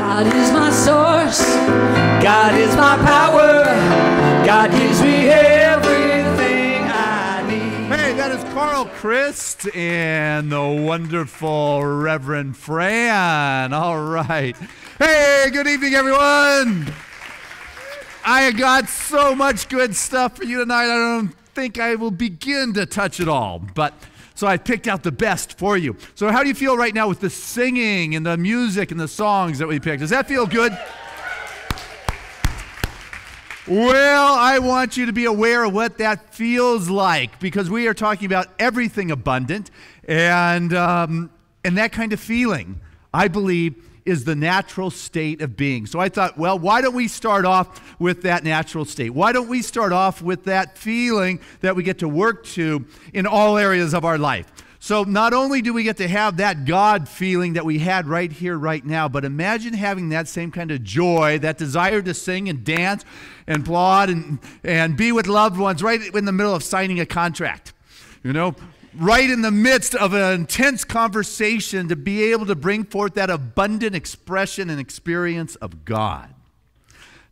God is my source. God is my power. God gives me everything I need. Hey, that is Carl Christ and the wonderful Reverend Fran. All right. Hey, good evening, everyone. I got so much good stuff for you tonight. I don't think I will begin to touch it all, so I picked out the best for you. So how do you feel right now with the singing and the music and the songs that we picked? Does that feel good? Well, I want you to be aware of what that feels like, because we are talking about everything abundant, and that kind of feeling, I believe, is the natural state of being. So I thought, well, why don't we start off with that natural state? Why don't we start off with that feeling that we get to work to in all areas of our life? So not only do we get to have that God feeling that we had right here, right now, but imagine having that same kind of joy, that desire to sing and dance and applaud and be with loved ones right in the middle of signing a contract. You know, right in the midst of an intense conversation, to be able to bring forth that abundant expression and experience of God.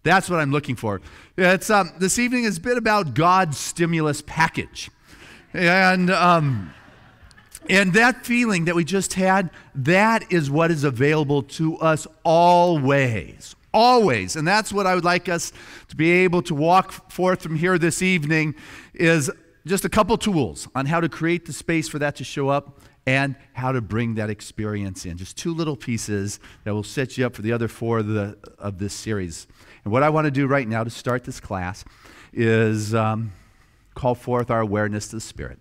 That's what I'm looking for. It's this evening is a bit about God's stimulus package. And that feeling that we just had, that is what is available to us always. Always. And that's what I would like us to be able to walk forth from here this evening, is just a couple tools on how to create the space for that to show up and how to bring that experience in. Just two little pieces that will set you up for the other four of this series. And what I want to do right now to start this class is call forth our awareness to the Spirit.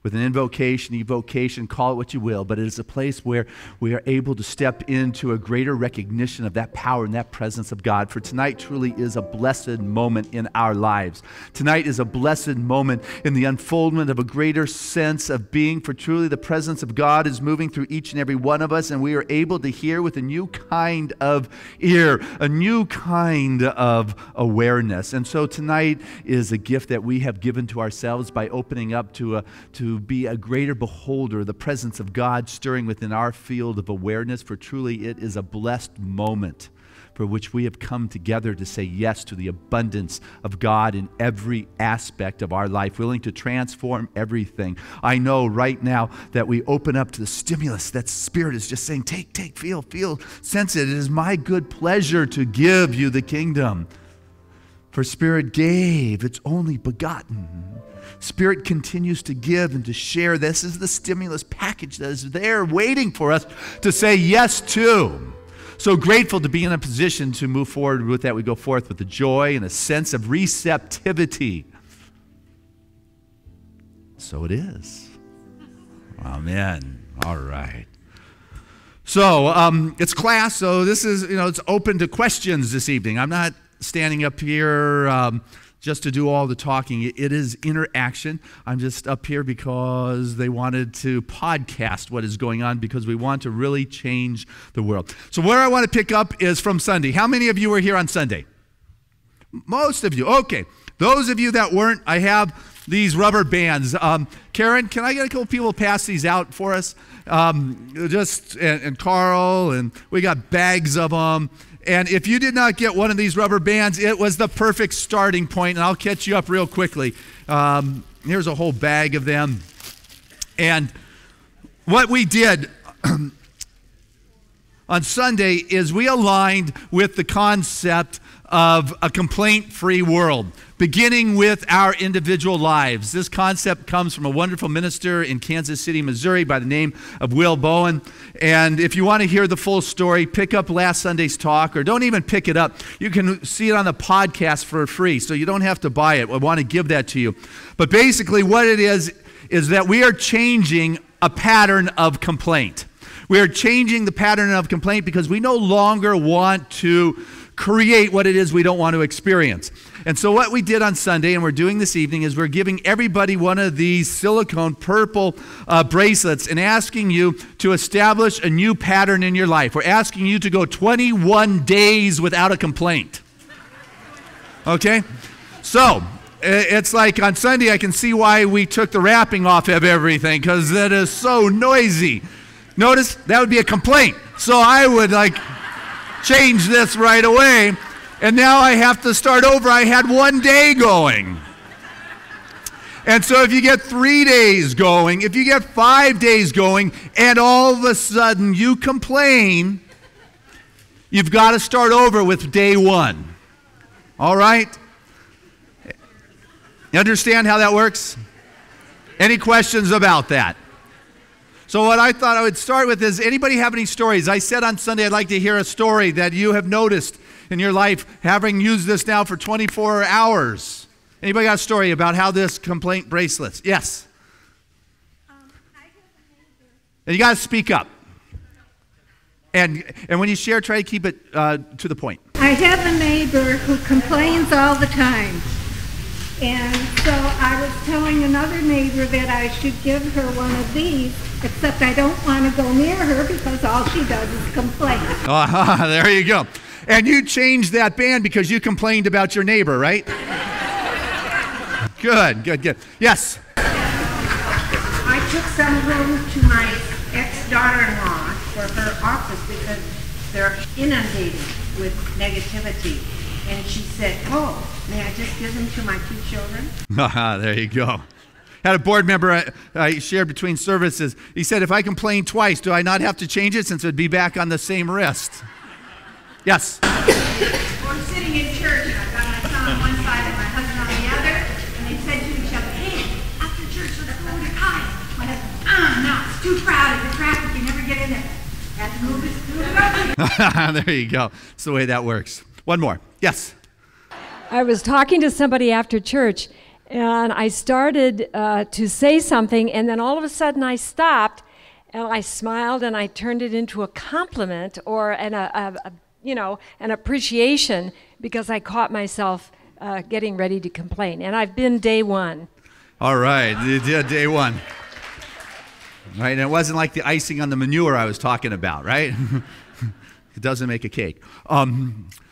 With an invocation, evocation, call it what you will, but it is a place where we are able to step into a greater recognition of that power and that presence of God. For tonight truly is a blessed moment in our lives. Tonight is a blessed moment in the unfoldment of a greater sense of being, for truly the presence of God is moving through each and every one of us, and we are able to hear with a new kind of ear, a new kind of awareness. And so tonight is a gift that we have given to ourselves by opening up to be a greater beholder of the presence of God stirring within our field of awareness, for truly it is a blessed moment for which we have come together to say yes to the abundance of God in every aspect of our life, willing to transform everything. I know right now that we open up to the stimulus that Spirit is just saying, take, feel, sense it. It is my good pleasure to give you the kingdom. For Spirit gave its only begotten. Spirit continues to give and to share. This is the stimulus package that is there waiting for us to say yes to. So grateful to be in a position to move forward with that. We go forth with the joy and a sense of receptivity. So it is. Amen. All right. So it's class. So this is, it's open to questions this evening. I'm not standing up here just to do all the talking. It is interaction. I'm just up here because they wanted to podcast what is going on, because we want to really change the world. So where I want to pick up is from Sunday. How many of you were here on Sunday? Most of you. Okay. Those of you that weren't, I have these rubber bands. Karen, can I get a couple people to pass these out for us? And Carl, and we got bags of them. And if you did not get one of these rubber bands, it was the perfect starting point, and I'll catch you up real quickly. Here's a whole bag of them. And what we did on Sunday is we aligned with the concept of a complaint-free world, beginning with our individual lives. This concept comes from a wonderful minister in Kansas City, Missouri by the name of Will Bowen. And if you want to hear the full story, pick up last Sunday's talk, or don't even pick it up. You can see it on the podcast for free, so you don't have to buy it. I want to give that to you. But basically what it is that we are changing a pattern of complaint. We are changing the pattern of complaint because we no longer want to create what it is we don't want to experience. And so what we did on Sunday, and we're doing this evening, is we're giving everybody one of these silicone purple bracelets and asking you to establish a new pattern in your life. We're asking you to go 21 days without a complaint. Okay? So it's like on Sunday I can see why we took the wrapping off of everything, because that is so noisy. Notice that would be a complaint. So I would change this right away. And now I have to start over. I had 1 day going. And so if you get 3 days going, if you get 5 days going, and all of a sudden you complain, you've got to start over with day 1. All right? You understand how that works? Any questions about that? So what I thought I would start with is, anybody have any stories? I said on Sunday I'd like to hear a story that you have noticed in your life, having used this now for 24 hours. Anybody got a story about how this complaint bracelets? Yes? And you got to speak up. And when you share, try to keep it to the point. I have a neighbor who complains all the time. And so I was telling another neighbor that I should give her one of these, except I don't want to go near her because all she does is complain. There you go. And you changed that band because you complained about your neighbor, right? Good. Yes? I took some room to my ex-daughter-in-law for her office because they're inundated with negativity. And she said, "Oh, may I just give them to my 2 children?" There you go. Had a board member I shared between services. He said, if I complain twice, do I not have to change it since it would be back on the same wrist? Yes? Well, I'm sitting in church, and I've got my son on one side and my husband on the other, and they said to each other, "Hey, after church, let's go to Kai." My husband, "No, it's too crowded. The traffic, you never get in there." Had to move it over. There you go. That's the way that works. One more. Yes? I was talking to somebody after church, and I started to say something, and then all of a sudden I stopped, and I smiled, and I turned it into a compliment or an appreciation, because I caught myself getting ready to complain. And I've been day 1. All right. You did day 1. Right, and it wasn't like the icing on the manure I was talking about, right? It doesn't make a cake.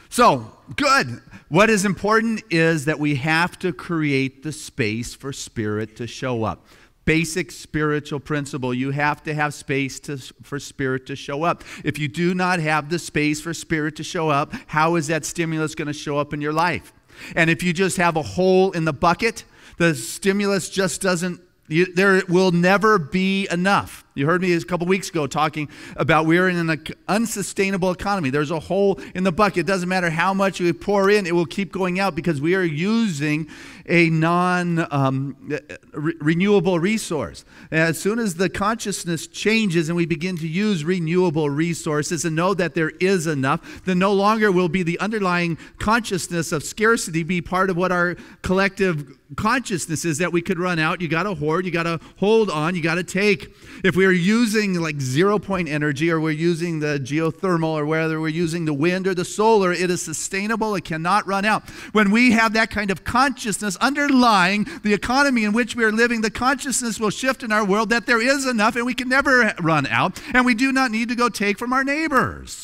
So, good. What is important is that we have to create the space for Spirit to show up. Basic spiritual principle, you have to have space for Spirit to show up. If you do not have the space for Spirit to show up, how is that stimulus going to show up in your life? And if you just have a hole in the bucket, the stimulus just doesn't, there will never be enough. You heard me a couple weeks ago talking about we're in an unsustainable economy. There's a hole in the bucket. It doesn't matter how much we pour in, it will keep going out because we are using a non-renewable resource. And as soon as the consciousness changes and we begin to use renewable resources and know that there is enough, then no longer will be the underlying consciousness of scarcity be part of what our collective consciousness is, that we could run out. You got to hoard, you got to hold on, you got to take. If we are using like 0-point energy, or we're using the geothermal, or whether we're using the wind or the solar, it is sustainable. It cannot run out. When we have that kind of consciousness underlying the economy in which we are living, the consciousness will shift in our world that there is enough and we can never run out, and we do not need to go take from our neighbors.